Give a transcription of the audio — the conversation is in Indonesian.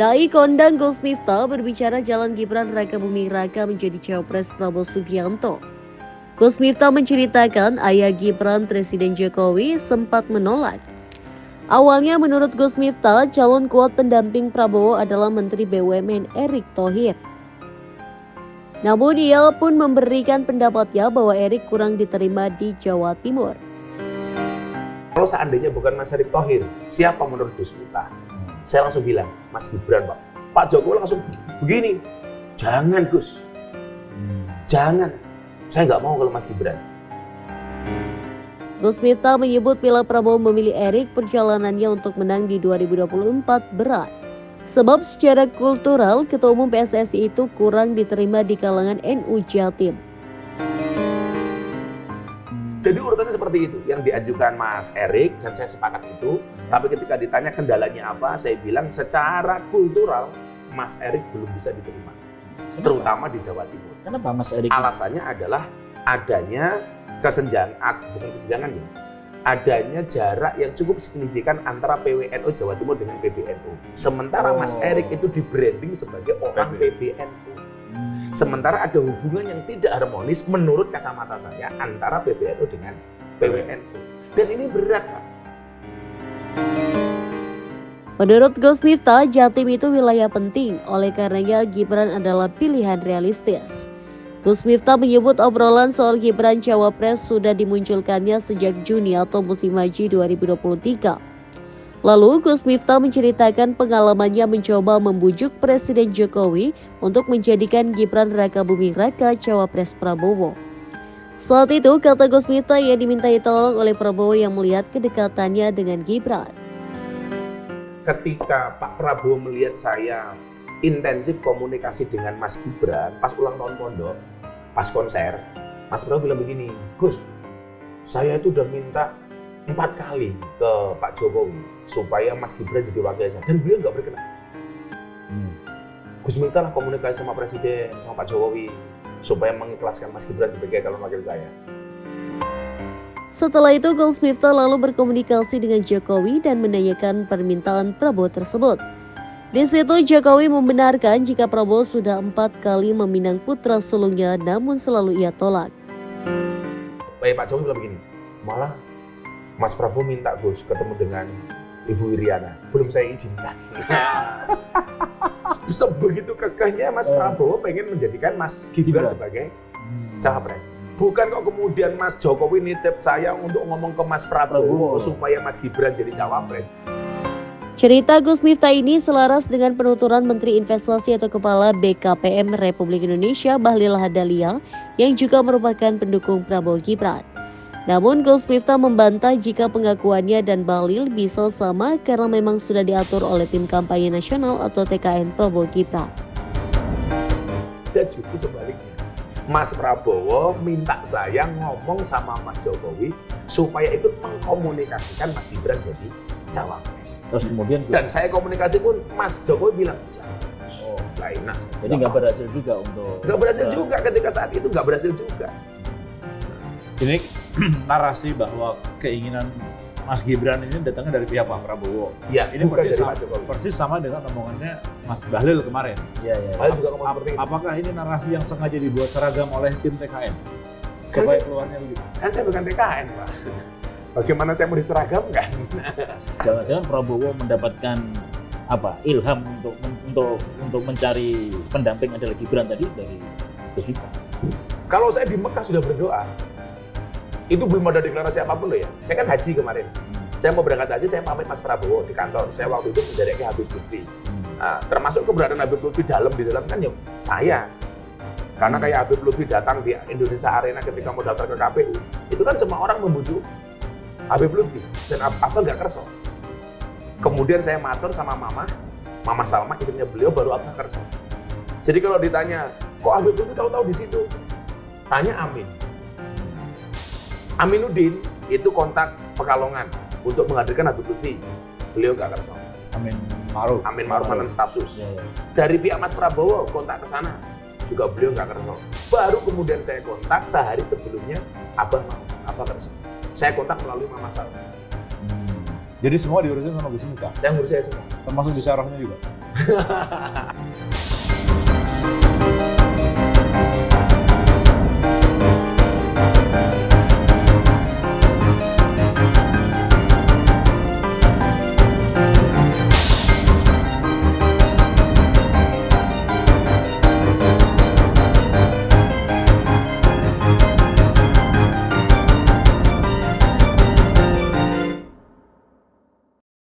Dai kondang Gus Miftah berbicara jalan Gibran Raka Buming Raka menjadi cawapres Prabowo Subianto. Gus Miftah menceritakan ayah Gibran Presiden Jokowi sempat menolak. Awalnya menurut Gus Miftah, calon kuat pendamping Prabowo adalah Menteri BUMN Erick Thohir. Namun ia pun memberikan pendapatnya bahwa Erick kurang diterima di Jawa Timur. Kalau seandainya bukan Mas Erick Thohir, siapa menurut Gus Miftah? Saya langsung bilang, Mas Gibran Pak. Pak Jokowi langsung begini, jangan Gus, jangan. Saya nggak mau kalau Mas Gibran. Gus Miftah menyebut bila Prabowo memilih Erick, perjalanannya untuk menang di 2024 berat. Sebab secara kultural, Ketua Umum PSSI itu kurang diterima di kalangan NU Jatim. Jadi urutannya seperti itu, yang diajukan Mas Erick dan saya sepakat itu. Tapi ketika ditanya kendalanya apa, saya bilang secara kultural Mas Erick belum bisa diterima. Kenapa? Terutama di Jawa Timur. Kenapa Mas Erick? Alasannya adalah adanya kesenjangan ya. Adanya jarak yang cukup signifikan antara PWNU Jawa Timur dengan PBNU. Sementara Mas Erick itu di branding sebagai orang PBNU. Sementara ada hubungan yang tidak harmonis menurut kacamata saya antara PBNU dengan PWNU. Dan ini berat, Pak. Menurut Gus Miftah, Jatim itu wilayah penting, oleh karenanya Gibran adalah pilihan realistis. Gus Miftah menyebut obrolan soal Gibran Cawapres sudah dimunculkannya sejak Juni atau musim haji 2023. Lalu Gus Miftah menceritakan pengalamannya mencoba membujuk Presiden Jokowi untuk menjadikan Gibran Raka Buming Raka Cawapres Prabowo. Saat itu, kata Gus Miftah, ia dimintai tolong oleh Prabowo yang melihat kedekatannya dengan Gibran. Ketika Pak Prabowo melihat saya intensif komunikasi dengan Mas Gibran pas ulang tahun pondok, pas konser, Mas Prabowo bilang begini, Gus, saya itu udah minta 4 kali ke Pak Jokowi supaya Mas Gibran jadi wakil saya, dan beliau nggak berkenan. Gus Miftah lah komunikasi sama Presiden, sama Pak Jokowi supaya mengikhlaskan Mas Gibran sebagai calon wakil saya. Setelah itu, Gus Miftah lalu berkomunikasi dengan Jokowi dan menanyakan permintaan Prabowo tersebut. Di situ Jokowi membenarkan jika Prabowo sudah 4 kali meminang putra sulungnya, namun selalu ia tolak. Pak Jokowi bilang begini, malah Mas Prabowo minta Gus ketemu dengan Ibu Iriana, belum saya izinkan. Sebegitu kekehnya Mas Prabowo pengen menjadikan Mas Gibran sebagai cawapres. Bukan kok kemudian Mas Jokowi nitip saya untuk ngomong ke Mas Prabowo supaya Mas Gibran jadi cawapres. Cerita Gus Miftah ini selaras dengan penuturan Menteri Investasi atau Kepala BKPM Republik Indonesia Bahlil Lahadalia yang juga merupakan pendukung Prabowo Gibran. Namun Gus Miftah membantah jika pengakuannya dan Bahlil bisa sama karena memang sudah diatur oleh Tim Kampanye Nasional atau TKN Prabowo Gibran. Dan justru sebaliknya, Mas Prabowo minta saya ngomong sama Mas Jokowi supaya ikut mengkomunikasikan Mas Gibran jadi cawapres. Terus kemudian Dan saya komunikasi pun Mas Jokowi bilang cawapres. Enak. Jadi nggak berhasil juga untuk. Nggak berhasil juga ketika saat itu nggak berhasil juga. Ini narasi bahwa keinginan Mas Gibran ini datangnya dari pihak Pak Prabowo. Ya, ini bukan dari Pak Jokowi. persis sama dengan omongannya Mas Bahlil kemarin. Iya. Bahlil juga ngomong seperti itu. Apakah ini narasi yang sengaja dibuat seragam oleh tim TKN? Kan Supaya keluarnya begitu. Kan saya bukan TKN, Pak. Bagaimana saya mau diseragamkan? Jangan-jangan Prabowo mendapatkan ilham untuk mencari pendamping adalah Gibran tadi dari Gus Miftah. Kalau saya di Mekah sudah berdoa, itu belum ada deklarasi apapun loh ya. Saya kan haji kemarin. Saya mau berangkat haji, saya pamit Mas Prabowo di kantor. Saya waktu itu mendadak Habib Lutfi. Nah, termasuk keberadaan Habib Lutfi di dalam kan ya saya. Karena kayak Habib Lutfi datang di Indonesia Arena ketika mau daftar ke KPU, itu kan semua orang membujuk Habib Lutfi. Dan apa nggak kerso. Kemudian saya matur sama Mama Salma, istrinya beliau, baru apa kerso. Jadi kalau ditanya, kok Habib Lutfi tahu-tahu di situ? Tanya Amin. Aminuddin itu kontak Pekalongan untuk menghadirkan Habib Lutfi. Beliau nggak kerso. Amin Ma'ruf mantan staf sus. Ya. Dari pihak Mas Prabowo kontak ke sana, juga beliau nggak kerso. Baru kemudian saya kontak sehari sebelumnya, Abah mau apa kerso. Saya kontak melalui Mama Salma. Jadi semua diurusin sama Gus Miftah? Saya ngurus saya semua. Termasuk di syarahnya juga?